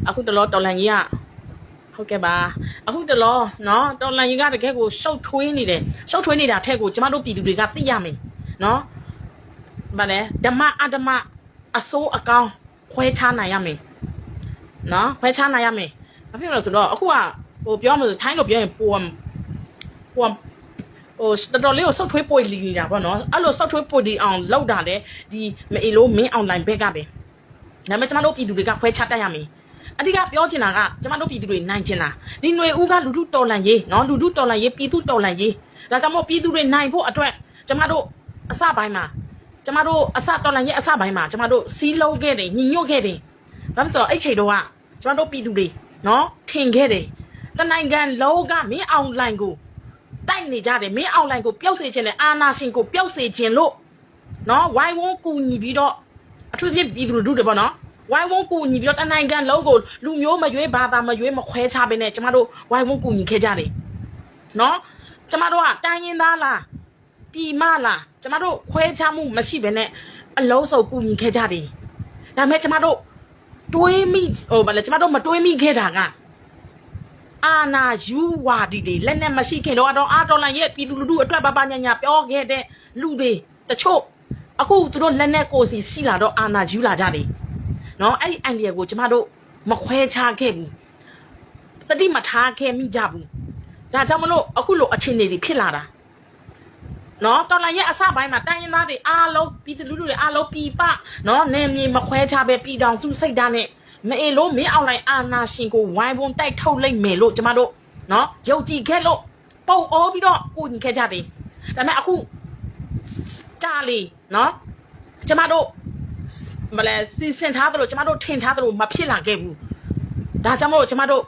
အခုတလောတော်လန်ကြီးကဟုတ်ကဲ့ပါအခုတလောနော်တော်လန်ကြီးကတကယ်ကိုရှုပ်ထွေးနေတယ်ရှုပ်ထွေးနေတာထက်ကိုကျမတို့ပြည်သူတွေကသိရမယ်နော်ဗါလဲဓမ္မအဓမ္မအစိုးအကောင်ခွဲခြားနိုင်ရမယ်နော်ခွဲခြားနိုင်ရမယ်ဘာဖြစ်လို့လဲဆိုတော့အခုကဟိုပြောမှဆိုထိုင်းလို့ပြောရင်ဟိုတော်တော်လေးကိုစောက်ထွေးပွေလီနေတာပေါ့နော်အဲ့လိုစောက်ထွေးပွေလီအောင်လောက်တာလေဒီမအေလို့မင်းအွန်လိုင်းဘက်ကပဲဒါပေမဲ့ကျမတို့ပြည်သူတွေကခွဲခြားတတ်ရမယ်အဓိကပြောချင်တာကကျမတို့ပြည်သူတွေနိုင်ချင်တာဒီຫນွေဦးကလူထုတော်လှန်ရေးနော်လူထုတော်လှန်ရေးပြည်သူတော်လှန်ရေးဒါကြောင့်မို့ပြည်သူတွေနိုင်ဖို့အတွက်ကျမတို့အစပိုင်းမှာကျမတို့အစတော်လှန်ရေးအစပိုင်းမှာကျမတို့စီးလုံးခဲ့တယ်ညီညွတ်ခဲ့တယ်ဘာဖြစ်လို့အဲ့ချိန်တော့ကကျမတို့ပြည်သူတွေနော်ထင်ခဲ့တယ်တနိုင်ငံလုံးကမင်းအွန်လိုင်းကိုတိုက်နေကြတယ်မင်းအွန်လိုင်းကိုပျောက်စေခြင်းနဲ့အာနာရှင်ကိုပျောက်စေခြင်းလို့နော်ဝိုင်းဝန်းကူညီပြီးတော့အထူးသဖြင့်ပြည်သူလူထုတွေပေါ့နော်ဝိုင်းဝန်းကူညီပြီးတော့တနိုင်ငံလုံးကိုလူမျိုးမရွေးဘာသာမရွေးမခွဲခြားဘဲနဲ့ကျမတို့ဝိုင်းဝန်းကူညီခဲ့ကြတယ်နော်ကျမတို့ကတိုင်းရင်းသားလားပြည်မလားကျမတို့ခွဲခြားမှုမရှိဘဲနဲ့အလုံးစုံကူညီခဲ့ကြတယ်ဒါပေမဲ့ကျမတို့တွေးမိဟိုဗါလဲကျမတို့မတွေးမိခဲ့တာကအာနာယူဝါဒီတွေလက်နဲ့မရှိခင်တော့အာတော်လန်ရဲ့ပြည်သူလူထုအတွက်ပါညာညာပြောခဲ့တဲ့လူတွေတချို့အခုသူတို့လက်နဲ့ကိုစီလာတော့အာနာယူလာကြတယ်နော်အဲ့ဒီအန်ဒီယာကိုကျမတို့မခွဲခြားခဲ့ဘူးသတိမထားခဲ့မိကြဘူးဒါကြောင့်မလို့အခုလိုအခြေအနေတွေဖြစ်လာတာနော်တော်လန်ရဲ့အစပိုင်းမှာတိုင်းရင်းသားတွေအားလုံးပြည်သူလူထုတွေအားလုံးပြည်ပနော်နေမြေမခွဲခြားပဲပြည်တော်စုစိတ်ဓာတ်နဲ့မအေလို့မင်းအွန်လိုင်းအာနာရှင်ကိုဝိုင်းဝန်းတိုက်ထုတ်လိုက်မယ်လို့ကျမတို့နော်ယုံကြည်ခဲ့လို့ပုံအောပြီးတော့ကိုညီခဲ့ကြတယ်ဒါပေမဲ့အခုတားလီနော်ကျမတို့မလဲစီစဉ်ထားသလိုကျမတို့ထင်ထားသလိုမဖြစ်လာခဲ့ဘူးဒါကြောင့်မို့ကျမတို့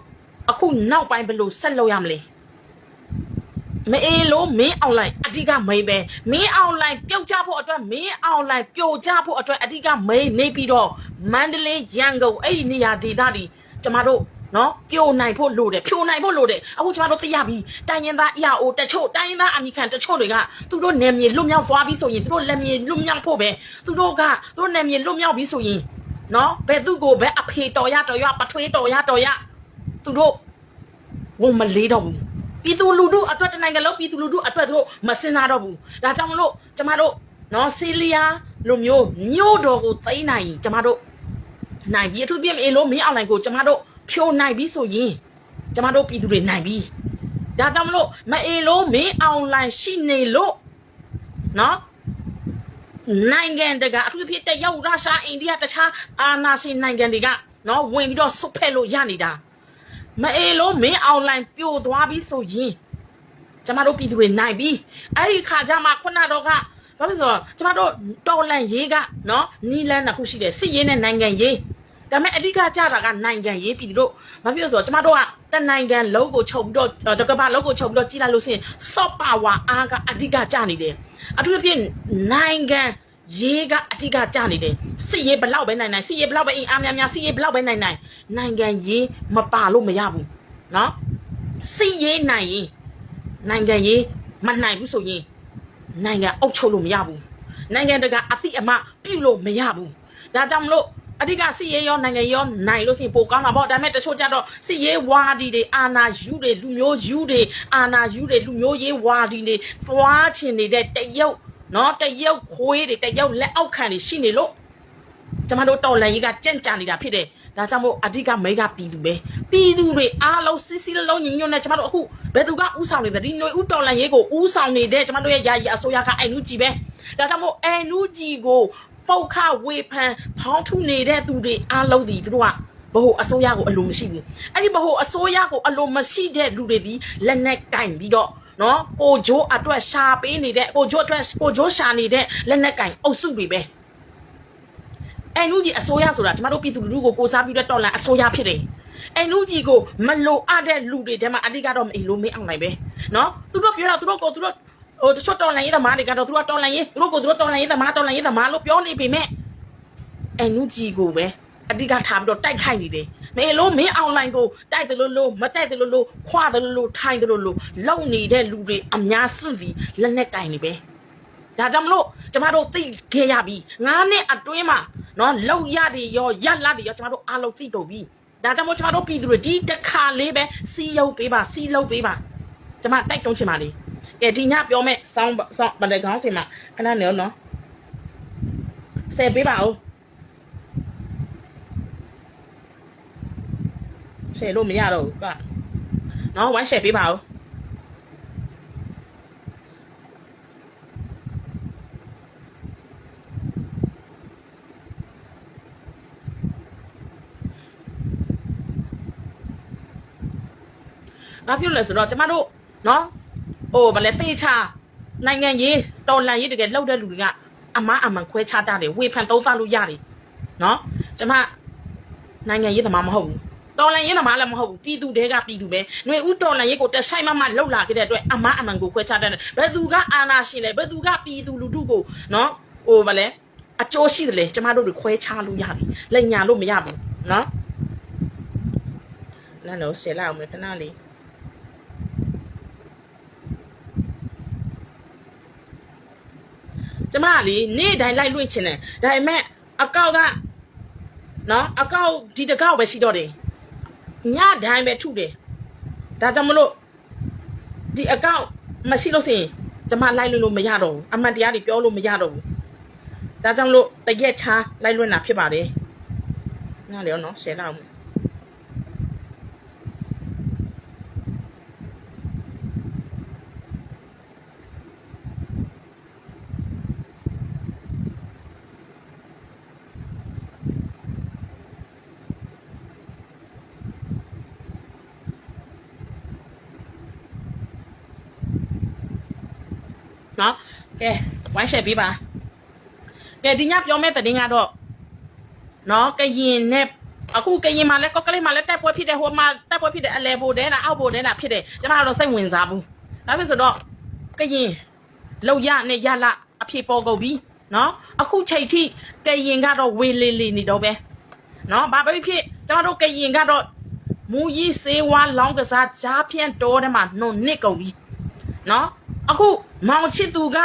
အခုနောက်ပိုင်းဘယ်လိုဆက်လုပ်ရမလဲမအေးလို့မင်းအွန်လိုင်းအဓိကမိန်ပဲမင်းအွန်လိုင်းပြုတ်ကြဖို့အတွက်မင်းအွန်လိုင်းပြိုကြဖို့အတွက်အဓိကမိန်နေပြီးတော့မန္တလေးရန်ကုန်အဲ့ဒီနေရာဒေသတွေကျမတို့နော်ပြိုနိုင်ဖို့လိုတယ်ဖြိုနိုင်ဖို့လိုတယ်အခုကျမတို့သိရပြီတိုင်းရင်းသားအရာအိုတချို့တိုင်းရင်းသားအမိခံတချို့တွေကသူတို့နယ်မြေလွတ်မြောက်သွားပြီဆိုရင်သူတို့လက်မြေလွတ်မြောက်ဖို့ပဲသူတို့နယ်မြေလွတ်မြောက်ပြီဆိုရင်နော်ဘယ်သူကိုပဲအဖေတော်ရပထွေးတော်ရသူတို့ဝန်မလေးတော့ဘူးပြည်သူလူထုအတွက်တနိုင်ငံလုံးပြည်သူလူထုအတွက်တို့မစင်စားတော့ဘူးဒါကြောင့်မလို့ကျမတို့နော်ဆီလီယာလိုမျိုးမြို့တော်ကိုသိမ်းနိုင်ကျမတို့နိုင်ပြီအထူးပြည့်အေလို့မင်းအွန်လိုင်းကိုကျမတို့ဖြိုနိုင်ပြီဆိုရင်ကျမတို့ပြည်သူတွေနိုင်ပြီဒါကြောင့်မလို့မအေလို့မင်းအွန်လိုင်းရှိနေလို့နော်နိုင်ငံတကာအထူးပြည့်တက်ရောက်ရုရှားအိန္ဒိယတခြားအာဏာရှင်နိုင်ငံတွေကနော်ဝင်ပြီးတော့ဆုတ်ဖက်လို့ရနေတာမအေလို့မင်းအွန်လိုင်းပြိုသွားပြီဆိုရင်ကျမတို့ပြည်သူတွေနိုင်ပြီအဲ့ဒီခါကျမှခုနတော့ကဘာဖြစ်ဆိုတော့ကျမတို့တော်လန်ရေးကနော်နီလန်းတစ်ခုရှိတယ်စစ်ရေးနဲ့နိုင်ငံရေးဒါပေမဲ့အဓိကကြတာကနိုင်ငံရေးပြည်သူတို့ဘာဖြစ်လို့ဆိုတော့ကျမတို့ကတနိုင်ငံလုံးကိုချုပ်ပြီးတော့တကဘာလုံးကိုချုပ်ပြီးတော့ကြီးလိုက်လို့ရှိရင် soft power အားကအဓိကကြနေတယ်အထူးသဖြင့်နိုင်ငံရေးကအဓိကကြနေတယ်စစ်ရေးဘလောက်ပဲနိုင်စစ်ရေးဘလောက်ပဲအင်အားများစစ်ရေးဘလောက်ပဲနိုင်နိုင်ငံရေးမပါလို့မရဘူးနော်စစ်ရေးနိုင်ရင်နိုင်ငံရေးမနိုင်ဘူးဆိုရင်နိုင်ငံအုပ်ချုပ်လို့မရဘူးနိုင်ငံတကာအသိအမှပြုလို့မရဘူးဒါကြောင့်မလို့အဓိကစစ်ရေးရောနိုင်ငံရောနိုင်လို့ရှိရင်ပိုကောင်းတာပေါ့ဒါပေမဲ့တချို့ကြတော့စစ်ရေးဝါဒီတွေအာနာယူတွေလူမျိုးယူတွေအာနာယူတွေလူမျိုးရေးဝါဒီတွေတွားချင်နေတဲ့တရုတ်နော်တရုတ်ခွေးတွေတရုတ်လက်အောက်ခံတွေရှိနေလို့ကျမတို့တော်လန်ရေးကကြန့်ကြာနေတာဖြစ်တယ်ဒါကြောင့်မို့အဓိကမိကပြည်သူပဲပြည်သူတွေအားလုံးစီလုံးညီညွတ်နေကျမတို့အခုဘယ်သူကဥဆောင်နေတယ်ဒီຫນွေဥတော်လန်ရေးကိုဥဆောင်နေတဲ့ကျမတို့ရဲ့ယာယီအစိုးရကအိုင်နူဂျီပဲဒါကြောင့်မို့အိုင်နူဂျီကိုပုတ်ခဝေဖန်ဖောင်းထုနေတဲ့သူတွေအားလုံးဒီသူတို့ကဘ ဟိုအစိုးရကိုအလိုမရှိဘူးအဲ့ဒီဘဟိုအစိုးရကိုအလိုမရှိတဲ့လူတွေဒီလက်နဲ့ကင်ပြီးတော့နော်ကိုဂျိုးအတွက်ရှာပေးနေတဲ့ကိုဂျိုးအတွက်ကိုဂျိုးရှာနေတဲ့လက်နဲ့ကင်အုပ်စုတွေပဲအဲ့နူကြီးအစိုးရဆိုတာကျမတို့ပြည်သူလူထုကိုစားပြီးတော့တော်လန်အစိုးရဖြစ်တယ်အဲ့နူကြီးကိုမလိုအပ်တဲ့လူတွေတဲမှာအဓိကတော့မအိမ်လို့မင်းအောင်နိုင်ပဲနော်သူတို့ပြောတော့သူတို့ကိုသူတို့ဟိုတချို့တော်လန်ရေးသမားတွေကတော့သူတို့တော်လန်ရေးသူတို့ကိုသူတို့တော်လန်ရေးသမားလို့ပြောနေပေမဲ့အဲ့နူကြီးကိုပဲအဓိကထားပြီးတော့တိုက်ခိုက်နေတယ်မေလို့မင်းအွန်လိုင်းကိုတိုက်တယ်လို့မတိုက်တယ်လို့ခွာတယ်လို့ထိုင်တယ်လို့လုံနေတဲ့လူတွေအများစုစီလက်နဲ့ကင်နေပဲဒါကြောင့်မလို့ကျမတို့သိခဲ့ရပြီ9နှစ်အတွင်းမှာနော်လောက်ရတယ်ရောရက်လာတယ်ရောကျမတို့အားလုံးသိကုန်ပြီ ဒါကြောင့်မို့ကျွန်တော်တို့ပြည်သူတွေဒီတစ်ခါလေးပဲစီးရုပ်ပေးပါစီးလုပ်ပေးပါကျွန်မတိုက်တွန်းချင်ပါလေကဲဒီညပြောမဲ့ဆောင်းဗတဲ့ခေါင်းစင်မှာခဏနေနော်ဆယ်ပေးပါဦးဆယ်လို့မရတော့ဘူးကနော်ဝိုင်းရှယ်ပေးပါဦးဘာဖြစ်လဲဆိုတော့ကျမတို့နော်ဟိုဗလဲသေချာနိုင်ငံရေးတော်လှန်ရေးတကယ်လှုပ်တဲ့လူတွေကအမအမှန်ခွဲခြားတတ်တယ်ဝေဖန်သုံးသပ်လို့ရတယ်နော်ကျမနိုင်ငံရေးသမားမဟုတ်ဘူးတော်လှန်ရေးသမားလည်းမဟုတ်ဘူးပြည်သူတွေကပြည်သူပဲຫນွေဦးတော်လှန်ရေးကိုတဆိုင်မလှုပ်လာခဲ့တဲ့အတွက်အမအမှန်ကိုခွဲခြားတတ်တယ်ဘယ်သူကအာဏာရှင်လဲဘယ်သူကပြည်သူလူထုကိုနော်ဟိုဗလဲအကျိုးရှိတယ်လေကျမတို့တွေခွဲခြားလို့ရတယ်လက်ညာလို့မရဘူးနော်နားလို့ရှယ်လိုက်အောင်မယ်ခဏလေးကျမလေနေ့တိုင်းလိုက်လွင့်ချင်တယ်ဒါပေမဲ့အကောက်ကနော်အကောက်ဒီတကောက်ပဲရှိတော့တယ်ညတိုင်းပဲထုတယ်ဒါကြောင့်မလို့ဒီအကောက်မရှိလို့ဆိုရင်ကျမလိုက်လွင့်လို့မရတော့ဘူးအမှန်တရားတွေပြောလို့မရတော့ဘူးဒါကြောင့်မလို့တရက်ချားလိုက်လွင့်တာဖြစ်ပါတယ်နားလေနော်ရှယ်လောက်နော်ကဲဝိုင်းရှယ်ပေးပါကဲဒီညပြောမဲ့တဲ့တင်းကတော့နော်ကရင်နဲ့အခုကရင်မှာလဲကော့ကလေးမှာလဲတက်ပွဲဖြစ်တယ်ဟိုမှာတက်ပွဲဖြစ်တယ်အလဲဘိုတဲနာအောက်ဘိုတဲနာဖြစ်တယ်ကျမတို့စိတ်ဝင်စားဘူးဒါဖြစ်ဆိုတော့ကရင်လောက်ရနဲ့ရလာအဖြစ်ပေါ်ကုန်ပြီနော်အခုချိန်ထိကရင်ကတော့ဝေးလေးလေးနေတော့ပဲနော်ဘာပဲဖြစ်ကျမတို့ကရင်ကတော့မူကြီးစေဝါလောင်းကစားဂျားဖြန့်တော်ထဲမှာနှုတ်နစ်ကုန်ပြီနော်အခုမောင်ချစ်သူက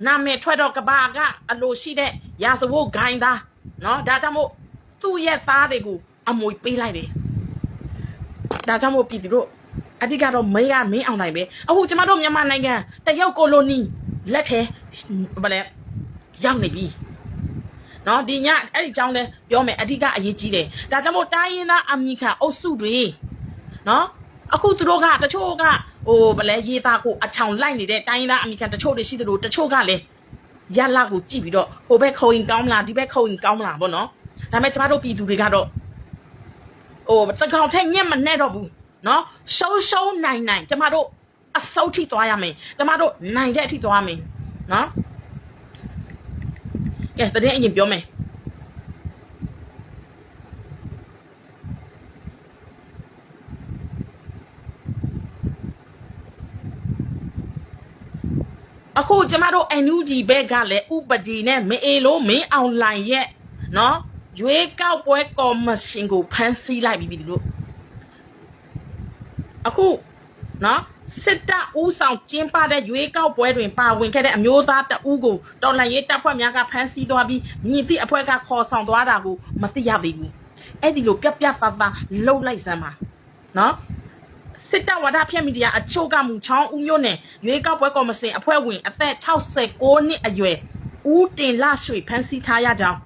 နာမည်ထွက်တော့ကဘာကအလိုရှိတဲ့ရာဇဝတ်ဂိုင်းသားနော်ဒါကြောင့်မို့သူ့ရဲ့သားတွေကိုအမွေပေးလိုက်တယ်ဒါကြောင့်မို့ပြည်သူတို့အတိကတော့မင်းအောင်နိုင်ပဲအခုကျမတို့မြန်မာနိုင်ငံတရုတ်ကိုလိုနီလက်ထဲဗလဲရောက်နေပြီနော်ဒီညအဲ့ဒီအကြောင်းလဲပြောမယ်အဓိကအရေးကြီးတယ်ဒါကြောင့်မို့တိုင်းရင်းသားအမိခံအုပ်စုတွေနော်အခုသူတို့ကတချို့ကဟိုဗလဲရေးသားကိုအချောင်လိုက်နေတဲ့တိုင်းသားအမိခံတချို့တွေရှိသလိုတချို့ကလည်းရလာကိုကြည့်ပြီးတော့ဟိုဘက်ခုံရင်ကောင်းမလားဒီဘက်ခုံရင်ကောင်းမလားပေါ့နော်ဒါပေမဲ့ကျမတို့ပြည်သူတွေကတော့ဟိုတကောင်ထက်ညက်မနဲ့တော့ဘူးနော်ရှုံးနိုင်ကျမတို့အစုပ်ထိသွားရမယ်ကျမတို့နိုင်တဲ့အထိသွားရမယ်နော်ကဲတဲ့ရင်ပြောမယ်အခုကျမတို့ NUG ဘက်ကလည်းဥပဒေနဲ့မအေလို့မင်းအောင်လိုင်ရဲ့နော်ရွေးကောက်ပွဲကော်မရှင်ကိုဖမ်းဆီးလိုက်ပြီတို့အခုနော်စစ်တပ်ဦးဆောင်ကျင်းပတဲ့ရွေးကောက်ပွဲတွင်ပါဝင်ခဲ့တဲ့အမျိုးသားတဦးကိုတော်လှန်ရေးတပ်ဖွဲ့များကဖမ်းဆီးသွားပြီးမြင့်သည့်အဖွဲ့ကခေါ်ဆောင်သွားတာကိုမသိရသေးဘူးအဲ့ဒီလိုပြသားလှုပ်လိုက်စမ်းပါနော်စစ်တပ်ဝါဒဖြန့်မီဒီယာအချို့ကမူချောင်းဦးမျိုးနဲ့ရွေးကောက်ပွဲကော်မရှင်အဖွဲ့ဝင်အသက်69နှစ်အရွယ်ဦးတင်လရွှေဖမ်းဆီးထားရကြောင်း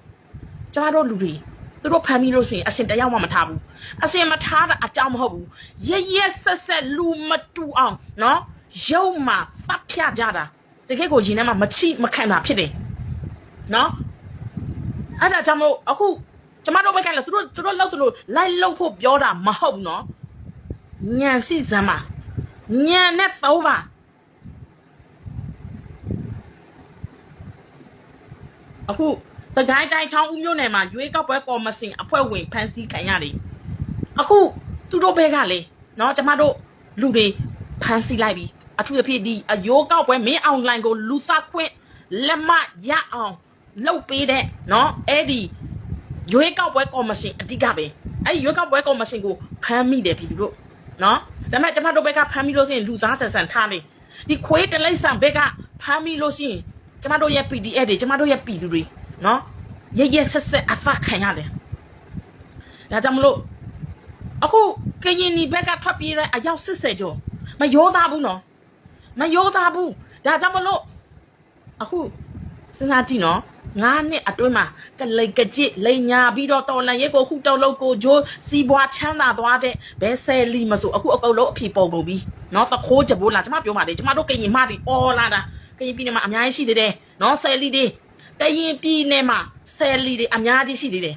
ကျမတို့လူတွေသူတို့ဖမ်းပြီးလို့ရှိရင်အစင်တယောက်မှမထားဘူးအစင်မထားတာအကြောင်းမဟုတ်ဘူးရက်ဆက်လူမတူအောင်နော်ရုံမှာဖတ်ပြကြတာတကယ်ကိုရင်ထဲမှာမခံတာဖြစ်တယ်နော်အဲ့ဒါကြောင့်မို့အခုကျမတို့ဘက်ကလည်းသူတို့လောက်သူတို့လိုက်လောက်ဖို့ပြောတာမဟုတ်နော်ညံစီစမ်းပါညံနဲ့သုံးပါအခုစကိုင်းတိုင်းချောင်းဦးမြို့နယ်မှာရွေးကောက်ပွဲကော်မရှင်အဖွဲ့ဝင်ဖမ်းဆီးခံရတယ်အခုသူတို့ဘက်ကလေနော်ကျမတို့လူတွေဖမ်းဆီးလိုက်ပြီအထူးသဖြင့်ဒီအယိုးကောက်ပွဲမင်းအွန်လိုင်းကိုလူသခွင့်လက်မရအောင်လုပ်ပေးတဲ့နော်အဲ့ဒီရွေးကောက်ပွဲကော်မရှင်အတိကပဲအဲ့ဒီရွေးကောက်ပွဲကော်မရှင်ကိုဖမ်းမိတယ်ပြည်သူတို့နော်ဒါပေမဲ့ကျမတို့ဘက်ကဖမ်းမိလို့ရှိရင်လူသားဆန်ထားနေဒီခွေးတလိမ့်ဆန်ဘက်ကဖမ်းမိလို့ရှိရင်ကျမတို့ရဲ့ PDF တွေကျမတို့ရဲ့ပြည်သူတွေနော်ရက်ဆက်အဖတ်ခံရတယ်ဒါကြောင့်မလို့ အခုကရင်နီဘက်ကထွက်ပြေးတဲ့အယောက်80ကျော်မရောသားဘူးနော်မရောသားဘူးဒါကြောင့်မလို့အခုစဉ်းစားကြည့်နော်9နှစ်အတွင်းမှာကလိတ်ကကြစ်လိန်ညာပြီးတော့တော်လန်ရဲကိုခုတောက်လို့ကိုဂျိုးစီးပွားချမ်းသာသွားတဲ့ဘဲဆယ်လီမဆိုအခုအကုတ်လုံးအဖြစ်ပေါ်ကုန်ပြီနော်တခိုးကြပိုးလာကျမပြောပါလေကျမတို့ကရင်မတီအော်လာတာကရင်ပြည်နယ်မှာအများကြီးရှိသေးတယ်နော်ဆယ်လီတွေကရင်ပြည်နယ်မှာဆယ်လီတွေအများကြီးရှိသေးတယ်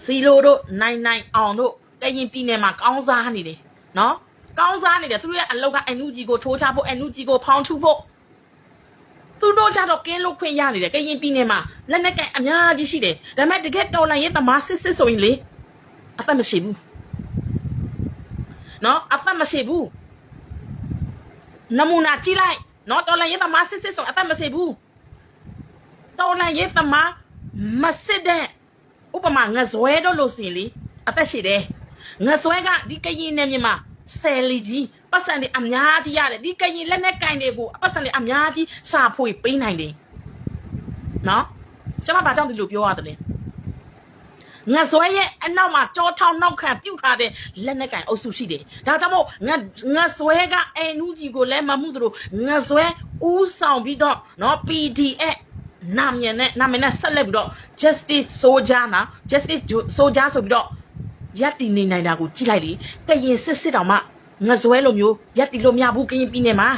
စီလိုတို့နိုင်အောင်တို့ကရင်ပြည်နယ်မှာကောင်းစားနေတယ်နော်ကောင်းစားနေတယ်သူတို့ရဲ့အလောက်ကNUGကိုထိုးချဖို့ NUGကိုဖောင်းထုဖို့သူတို့ကြတော့ကင်းလို့ခွင့်ရနေတယ်ကရင်ပြည်နယ်မှာလက်နက်ကန်အများကြီးရှိတယ်ဒါပေမဲ့တကယ်တော်လန်ရေးသမားစစ်ဆိုရင်လေအသက်မရှိဘူးနော်အသက်မရှိဘူးနမူနာကြည့်လိုက်နော်တော်လန်ရေးသမားစစ်ဆိုအသက်မရှိဘူးတော်လန်ရေးသမားမစစ်တဲ့ဥပမာငဇွဲတော့လို့စင်လေအသက်ရှိတယ်ငဇွဲကဒီကရင်နယ်မြေမှာဆယ်လီကြီးပတ်စံတွေအများကြီးရတယ်ဒီကရင်လက်နဲ့ကင်တွေကိုပတ်စံတွေအများကြီးစာဖွေပေးနိုင်တယ်နော်ကျွန်မဘာကြောင့်ဒီလိုပြောရတယ်လဲငါဇွဲရဲ့အနောက်မှာကြောထောင်းနောက်ခံပြုတ်ထားတဲ့လက်နဲ့ကင်အုပ်စုရှိတယ်ဒါကြောင့်မို့ငါဇွဲကNUGကိုလည်းမမှုသလိုငါဇွဲဦးဆောင်ပြီးတော့နော် PDF နာမည်နဲ့ဆက်လက်ပြီးတော့ Justice Soldier နော် Justice Soldier ဆိုပြီးတော့ရက်တီနေနိုင်တာကိုကြည့်လိုက်လေကရင်စစ်တောင်မှငဇွဲလိုမျိုးရက်တီလို့မရဘူးကရင်ပြည်နယ်မှာ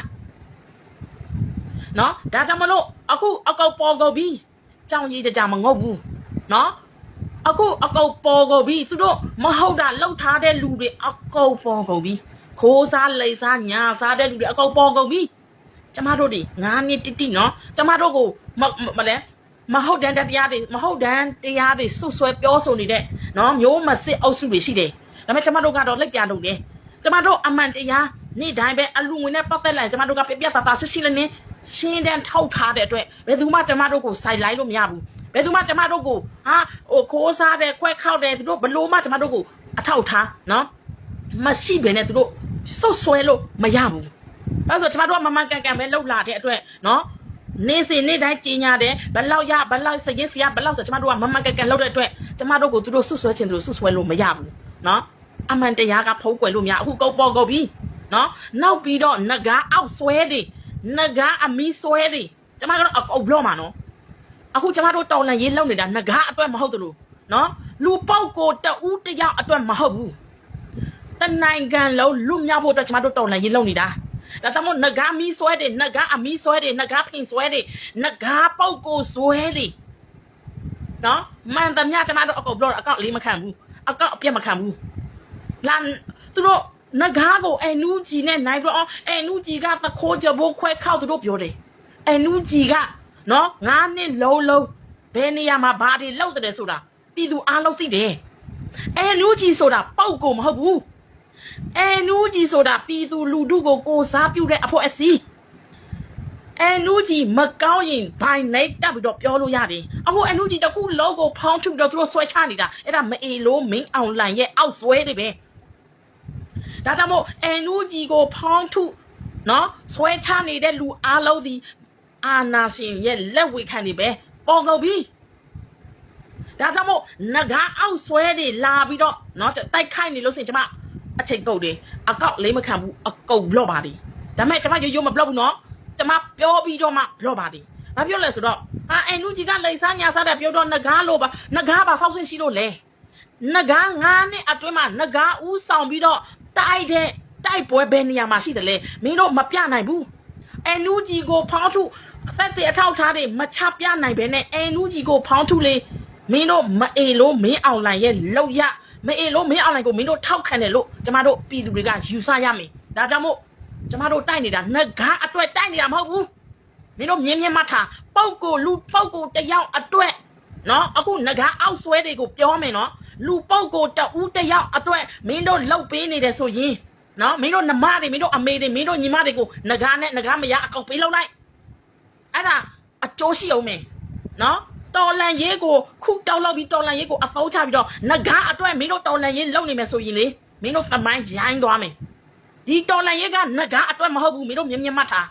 နော်ဒါကြောင့်မလို့အခုအကောက်ပေါ်ကုန်ပြီကြောင်ရည်ကြမငုတ်ဘူးနော်အခုအကောက်ပေါ်ကုန်ပြီသူတို့မဟုတ်တာလှုပ်ထားတဲ့လူတွေအကောက်ပေါ်ကုန်ပြီခိုးစားလိန်စားညာစားတဲ့လူတွေအကောက်ပေါ်ကုန်ပြီကျမတို့တွေ9နှစ်တိနော်ကျမတို့ကိုမလဲမဟုတ်တန်တရားတွေမဟုတ်တန်တရားတွေဆွဆွဲပြောဆိုနေတဲ့နော်မျိုးမစစ်အုပ်စုတွေရှိတယ်ဒါပေမဲ့ကျမတို့ကတော့လက်ပြလုပ်တယ်ကျမတို့အမှန်တရားနေ့တိုင်းပဲအလူငွေနဲ့ပတ်သက်လိုက်ကျမတို့ကပြပြသားရှိလင်းနေရှင်းတန်းထောက်ထားတဲ့အတွက်ဘယ်သူမှကျမတို့ကိုစိုက်လိုက်လို့မရဘူးဘယ်သူမှကျမတို့ကိုခိုးစားတယ်ခွဲခောက်တယ်သူတို့ဘလို့မှကျမတို့ကိုအထောက်ထားနော်မရှိဘဲနဲ့သူတို့ဆွဆွဲလို့မရဘူးအဲဆိုကျမတို့ကမမှန်ကန်ပဲလှုပ်လာတဲ့အတွက်နော်နေစီနေ့တိုင်းကြီးညာတယ်ဘလောက်စရင်စီရဘလောက်ဆိုကျမတို့ကမမှန်ကန်လှုပ်တဲ့အတွက်ကျမတို့ကိုသူတို့ဆွဆွဲခြင်းသူတို့ဆွဆွဲလို့မရဘူးနော်အမှန်တရားကဖုံးကွယ်လို့မရအခုကုတ်ပေါ်ကုန်ပြီနော်နောက်ပြီးတော့ငကားအောက်ဆွဲတွေငကားအမီးဆွဲတွေကျမကတော့အုပ်ဘလော့မှာနော်အခုကျမတို့တော်လန်ရေးလောက်နေတာငကားအတွက်မဟုတ်သလိုနော်လူပေါက်ကိုတဦးတယောက်အတွက်မဟုတ်ဘူးတနိုင်ငံလုံးလူမြောက်ဖို့အတွက်ကျမတို့တော်လန်ရေးလောက်နေတာဒါကြောင့်မို့ငကားမီးဆွဲတွေငကားအမီးဆွဲတွေငကားဖင်ဆွဲတွေငကားပေါက်ကိုဆွဲတွေနော်မှန်သမျှကျမတို့အကုတ်ဘလော့အကောက်လေးမခံဘူးအကောက်အပြတ်မခံဘူးလာသူတို့ငကားကိုNUGနဲ့နိုင်တော့NUGကသခိုးကြဘိုးခွဲခောက်သူတို့ပြောတယ်NUGကနော်9နှစ်လုံးဘယ်နေရာမှာဘာတွေလောက်တယ်ဆိုတာပြည်သူအားလုံးသိတယ်NUGဆိုတာပေါက်ကိုမဟုတ်ဘူးNUGဆိုတာပြည်သူလူထုကိုစားပြုတဲ့အဖွဲ့အစည်းNUGမကောင်းရင်ဘိုင်နိုင်တက်ပြီးတော့ပြောလို့ရတယ်အခုNUGတခုလုံးကိုဖောင်းထုတ်ပြီးတော့သူတို့ဆွဲချနေတာအဲ့ဒါမအေလို့မင်းအောင်လိုင်ရဲ့အောက်ဆွဲတွေပဲဒါကြောင့်မို့NUGကိုဖောင်းထုတ်နော်ဆွဲချနေတဲ့လူအားလုံးဒီအာနာရှင်ရဲ့လက်ဝေခံနေပဲပေါ်ကုန်ပြီဒါကြောင့်မို့ငကားအောက်ဆွဲတွေလာပြီးတော့နော်တိုက်ခိုက်နေလို့ဆိုရင်ကျမအချိန်ကုန်တယ်အကောက်လေးမခံဘူးအကုတ်ဘလော့ပါဒီဒါပေမဲ့ကျမရိုးမဘလော့ဘူးနော်ကျမပြောပြီးတော့မှဘလော့ပါဒီဘာပြောလဲဆိုတော့NUGကလိန်စားညာစားတဲ့ပြောတော့ငကားလို့ပါငကားပါဖောက်ဆင်းရှိလို့လေငကား9နှစ်အတွင်းမှာငကားဦးဆောင်ပြီးတော့တိုက်ပွဲဘယ်နေရာမှာရှိတယ်လဲမင်းတို့မပြနိုင်ဘူးNUGကိုဖောင်းထုဖက်တဲ့အထောက်ထားတွေမချပြနိုင်ပဲနဲ့NUGကိုဖောင်းထုလေမင်းတို့မအေလို့မင်းအောင်လိုင်ရဲ့လောက်ရမအေလို့မင်းအောင်လိုင်ကိုမင်းတို့ထောက်ခံတယ်လို့ကျမတို့ပြည်သူတွေကယူဆရမယ်ဒါကြောင့်မို့ကျမတို့တိုက်နေတာငကားအတွက်တိုက်နေတာမဟုတ်ဘူးမင်းတို့မြင်းမှတ်ထားပုတ်ကိုလူပုတ်ကိုတယောက်အတွက်နော်အခုငကားအောက်ဆွဲတွေကိုပြောမယ်နော်လူပုတ်ကိုတဦးတယောက်အတွက်မင်းတို့လှုပ်ပေးနေတယ်ဆိုရင်နော်မင်းတို့နှမတွေမင်းတို့အမေတွေမင်းတို့ညီမတွေကိုငကားနဲ့ငကားမရအကောက်ပေးလောက်လိုက်အဲ့ဒါအကျိုးရှိအောင်မယ်နော်တော်လန်ရေးကိုခုတောက်လောက်ပြီးတော်လန်ရေးကိုအဖိုးချပြီးတော့ငကားအတွက်မင်းတို့တော်လန်ရေးလုပ်နေမယ်ဆိုရင်လေမင်းတို့သမိုင်းရိုင်းသွားမယ်ဒီတော်လန်ရေးကငကားအတွက်မဟုတ်ဘူးမင်းတို့မြင်မှတ်ထား